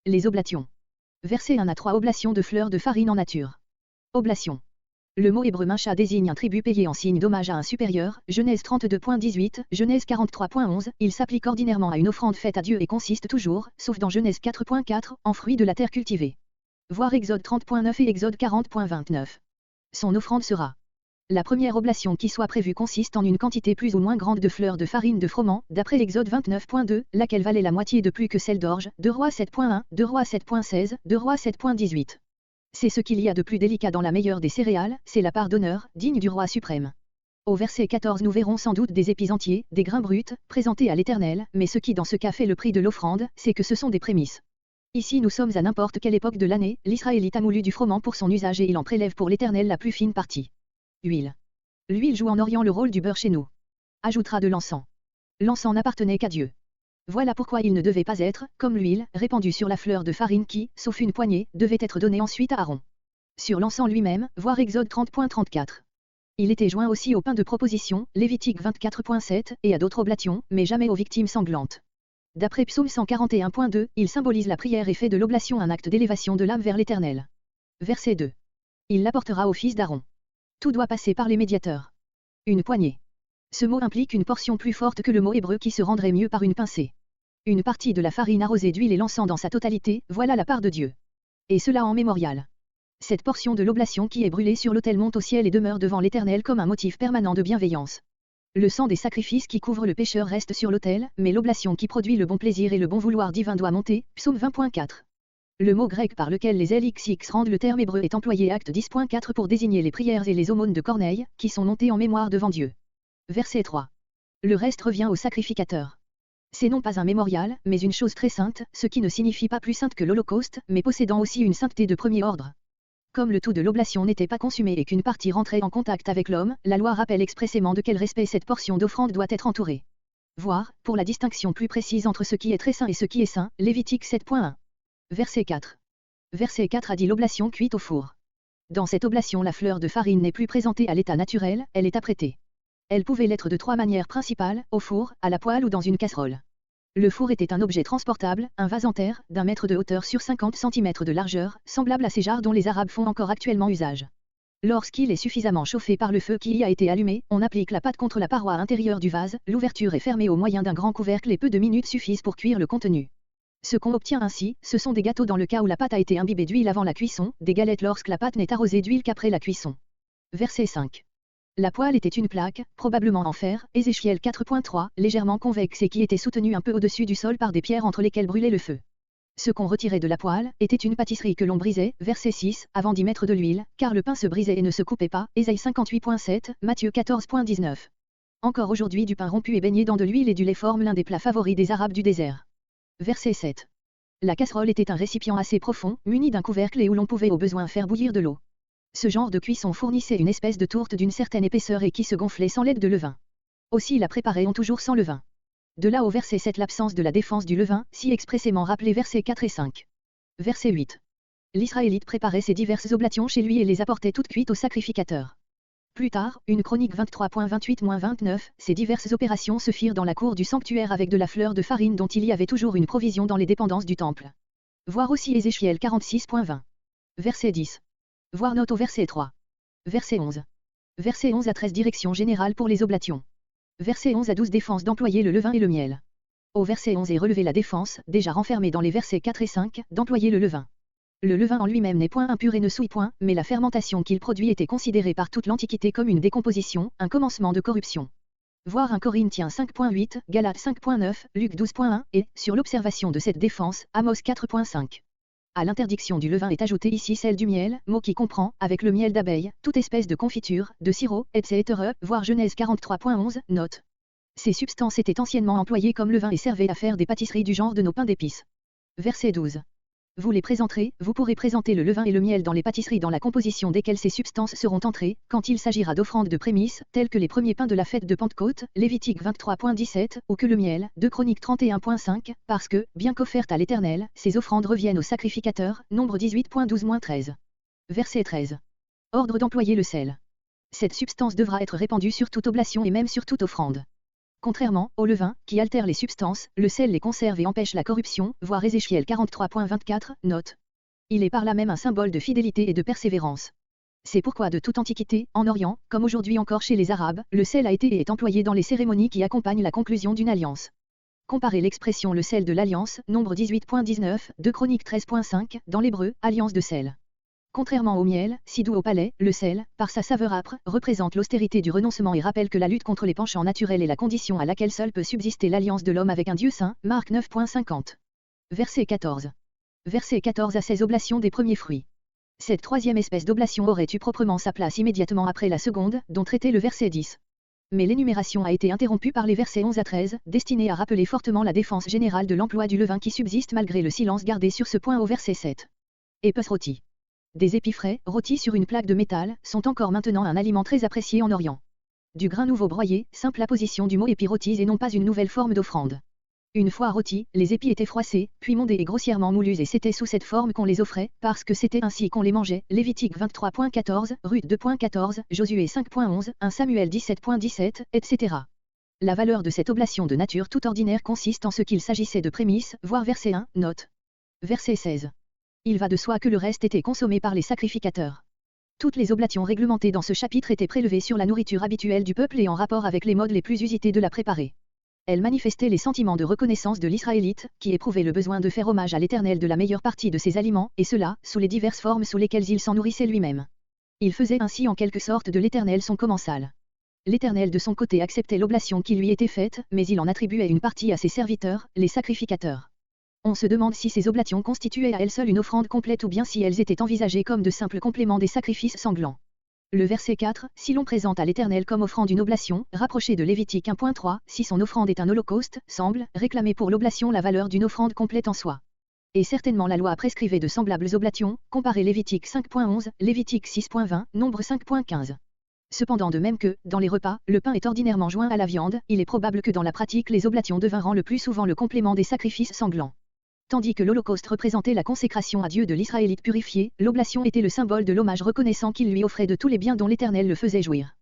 Les oblations. Verset 1 à 3 oblations de fleurs de farine en nature. Oblation. Le mot hébreu mincha désigne un tribut payé en signe d'hommage à un supérieur, Genèse 32.18, Genèse 43.11, il s'applique ordinairement à une offrande faite à Dieu et consiste toujours, sauf dans Genèse 4.4, en fruits de la terre cultivée. Voir Exode 30.9 et Exode 40.29. Son offrande sera. La première oblation qui soit prévue consiste en une quantité plus ou moins grande de fleurs de farine de froment, d'après Exode 29.2, laquelle valait la moitié de plus que celle d'orge, 2 Rois 7.1, 2 Rois 7.16, 2 Rois 7.18. C'est ce qu'il y a de plus délicat dans la meilleure des céréales, c'est la part d'honneur, digne du roi suprême. Au verset 14 nous verrons sans doute des épis entiers, des grains bruts, présentés à l'Éternel, mais ce qui dans ce cas fait le prix de l'offrande, c'est que ce sont des prémices. Ici nous sommes à n'importe quelle époque de l'année, l'Israélite a moulu du froment pour son usage et il en prélève pour l'Éternel la plus fine partie. Huile. L'huile joue en Orient le rôle du beurre chez nous. Ajoutera de l'encens. L'encens n'appartenait qu'à Dieu. Voilà pourquoi il ne devait pas être, comme l'huile, répandue sur la fleur de farine qui, sauf une poignée, devait être donnée ensuite à Aaron. Sur l'encens lui-même, voir Exode 30.34. Il était joint aussi au pain de proposition, Lévitique 24.7, et à d'autres oblations, mais jamais aux victimes sanglantes. D'après Psaume 141.2, il symbolise la prière et fait de l'oblation un acte d'élévation de l'âme vers l'Éternel. Verset 2. Il l'apportera au fils d'Aaron. Tout doit passer par les médiateurs. Une poignée. Ce mot implique une portion plus forte que le mot hébreu qui se rendrait mieux par une pincée. Une partie de la farine arrosée d'huile et l'encens dans sa totalité, voilà la part de Dieu. Et cela en mémorial. Cette portion de l'oblation qui est brûlée sur l'autel monte au ciel et demeure devant l'Éternel comme un motif permanent de bienveillance. Le sang des sacrifices qui couvrent le pécheur reste sur l'autel, mais l'oblation qui produit le bon plaisir et le bon vouloir divin doit monter, Psaume 20.4. Le mot grec par lequel les LXX rendent le terme hébreu est employé acte 10.4 pour désigner les prières et les aumônes de Corneille, qui sont montées en mémoire devant Dieu. Verset 3. Le reste revient au sacrificateur. C'est non pas un mémorial, mais une chose très sainte, ce qui ne signifie pas plus sainte que l'Holocauste, mais possédant aussi une sainteté de premier ordre. Comme le tout de l'oblation n'était pas consumé et qu'une partie rentrait en contact avec l'homme, la loi rappelle expressément de quel respect cette portion d'offrande doit être entourée. Voir, pour la distinction plus précise entre ce qui est très saint et ce qui est saint, Lévitique 7.1. Verset 4. Verset 4 a dit l'oblation cuite au four. Dans cette oblation la fleur de farine n'est plus présentée à l'état naturel, elle est apprêtée. Elle pouvait l'être de 3 manières principales, au four, à la poêle ou dans une casserole. Le four était un objet transportable, un vase en terre, d'1 mètre de hauteur sur 50 cm de largeur, semblable à ces jarres dont les Arabes font encore actuellement usage. Lorsqu'il est suffisamment chauffé par le feu qui y a été allumé, on applique la pâte contre la paroi intérieure du vase, l'ouverture est fermée au moyen d'un grand couvercle et peu de minutes suffisent pour cuire le contenu. Ce qu'on obtient ainsi, ce sont des gâteaux dans le cas où la pâte a été imbibée d'huile avant la cuisson, des galettes lorsque la pâte n'est arrosée d'huile qu'après la cuisson. Verset 5. La poêle était une plaque, probablement en fer, Ézéchiel 4.3, légèrement convexe et qui était soutenue un peu au-dessus du sol par des pierres entre lesquelles brûlait le feu. Ce qu'on retirait de la poêle, était une pâtisserie que l'on brisait, verset 6, avant d'y mettre de l'huile, car le pain se brisait et ne se coupait pas, Ésaïe 58.7, Matthieu 14.19. Encore aujourd'hui du pain rompu et baigné dans de l'huile et du lait forme l'un des plats favoris des Arabes du désert. Verset 7. La casserole était un récipient assez profond, muni d'un couvercle et où l'on pouvait au besoin faire bouillir de l'eau. Ce genre de cuisson fournissait une espèce de tourte d'une certaine épaisseur et qui se gonflait sans l'aide de levain. Aussi la préparait on toujours sans levain. De là au verset 7 l'absence de la défense du levain, si expressément rappelé versets 4 et 5. Verset 8. L'Israélite préparait ses diverses oblations chez lui et les apportait toutes cuites au sacrificateur. Plus tard, une chronique 23.28-29, ces diverses opérations se firent dans la cour du sanctuaire avec de la fleur de farine dont il y avait toujours une provision dans les dépendances du temple. Voir aussi Ézéchiel 46.20. Verset 10. Voir note au verset 3. Verset 11. Verset 11 à 13 direction générale pour les oblations. Verset 11 à 12 défense d'employer le levain et le miel. Au verset 11 est relevé la défense, déjà renfermée dans les versets 4 et 5, d'employer le levain. Le levain en lui-même n'est point impur et ne souille point, mais la fermentation qu'il produit était considérée par toute l'Antiquité comme une décomposition, un commencement de corruption. Voir 1 Corinthiens 5.8, Galates 5.9, Luc 12.1, et, sur l'observation de cette défense, Amos 4.5. À l'interdiction du levain est ajoutée ici celle du miel, mot qui comprend, avec le miel d'abeille, toute espèce de confiture, de sirop, etc. Voir Genèse 43.11, note. Ces substances étaient anciennement employées comme levain et servaient à faire des pâtisseries du genre de nos pains d'épices. Verset 12. Vous les présenterez, vous pourrez présenter le levain et le miel dans les pâtisseries dans la composition desquelles ces substances seront entrées, quand il s'agira d'offrandes de prémices, telles que les premiers pains de la fête de Pentecôte, Lévitique 23.17, ou que le miel, 2 Chroniques 31.5, parce que, bien qu'offertes à l'Éternel, ces offrandes reviennent au sacrificateur, Nombre 18.12-13. Verset 13. Ordre d'employer le sel. Cette substance devra être répandue sur toute oblation et même sur toute offrande. Contrairement au levain, qui altère les substances, le sel les conserve et empêche la corruption, voir Ézéchiel 43.24, note. Il est par là même un symbole de fidélité et de persévérance. C'est pourquoi de toute antiquité, en Orient, comme aujourd'hui encore chez les Arabes, le sel a été et est employé dans les cérémonies qui accompagnent la conclusion d'une alliance. Comparez l'expression le sel de l'alliance, nombre 18.19, 2 Chroniques 13.5, dans l'hébreu, alliance de sel. Contrairement au miel, si doux au palais, le sel, par sa saveur âpre, représente l'austérité du renoncement et rappelle que la lutte contre les penchants naturels est la condition à laquelle seule peut subsister l'alliance de l'homme avec un Dieu saint, Marc 9.50. Verset 14. Verset 14 à 16 Oblation des premiers fruits. Cette troisième espèce d'oblation aurait eu proprement sa place immédiatement après la seconde, dont traitait le verset 10. Mais l'énumération a été interrompue par les versets 11 à 13, destinés à rappeler fortement la défense générale de l'emploi du levain qui subsiste malgré le silence gardé sur ce point au verset 7. Épices rôtis. Des épis frais, rôtis sur une plaque de métal, sont encore maintenant un aliment très apprécié en Orient. Du grain nouveau broyé, simple apposition du mot épi rôtis et non pas une nouvelle forme d'offrande. Une fois rôtis, les épis étaient froissés, puis mondés et grossièrement moulus et c'était sous cette forme qu'on les offrait, parce que c'était ainsi qu'on les mangeait. Lévitique 23.14, Ruth 2.14, Josué 5.11, 1 Samuel 17.17, etc. La valeur de cette oblation de nature tout ordinaire consiste en ce qu'il s'agissait de prémices, voir verset 1, note. Verset 16. Il va de soi que le reste était consommé par les sacrificateurs. Toutes les oblations réglementées dans ce chapitre étaient prélevées sur la nourriture habituelle du peuple et en rapport avec les modes les plus usités de la préparer. Elles manifestaient les sentiments de reconnaissance de l'Israélite, qui éprouvait le besoin de faire hommage à l'Éternel de la meilleure partie de ses aliments, et cela, sous les diverses formes sous lesquelles il s'en nourrissait lui-même. Il faisait ainsi en quelque sorte de l'Éternel son commensal. L'Éternel de son côté acceptait l'oblation qui lui était faite, mais il en attribuait une partie à ses serviteurs, les sacrificateurs. On se demande si ces oblations constituaient à elles seules une offrande complète ou bien si elles étaient envisagées comme de simples compléments des sacrifices sanglants. Le verset 4, si l'on présente à l'Éternel comme offrande une oblation, rapprochée de Lévitique 1.3, si son offrande est un holocauste, semble réclamer pour l'oblation la valeur d'une offrande complète en soi. Et certainement la loi prescrivait de semblables oblations, comparez Lévitique 5.11, Lévitique 6.20, Nombre 5.15. Cependant de même que, dans les repas, le pain est ordinairement joint à la viande, il est probable que dans la pratique les oblations devinrent le plus souvent le complément des sacrifices sanglants. Tandis que l'Holocauste représentait la consécration à Dieu de l'Israélite purifié, l'oblation était le symbole de l'hommage reconnaissant qu'il lui offrait de tous les biens dont l'Éternel le faisait jouir.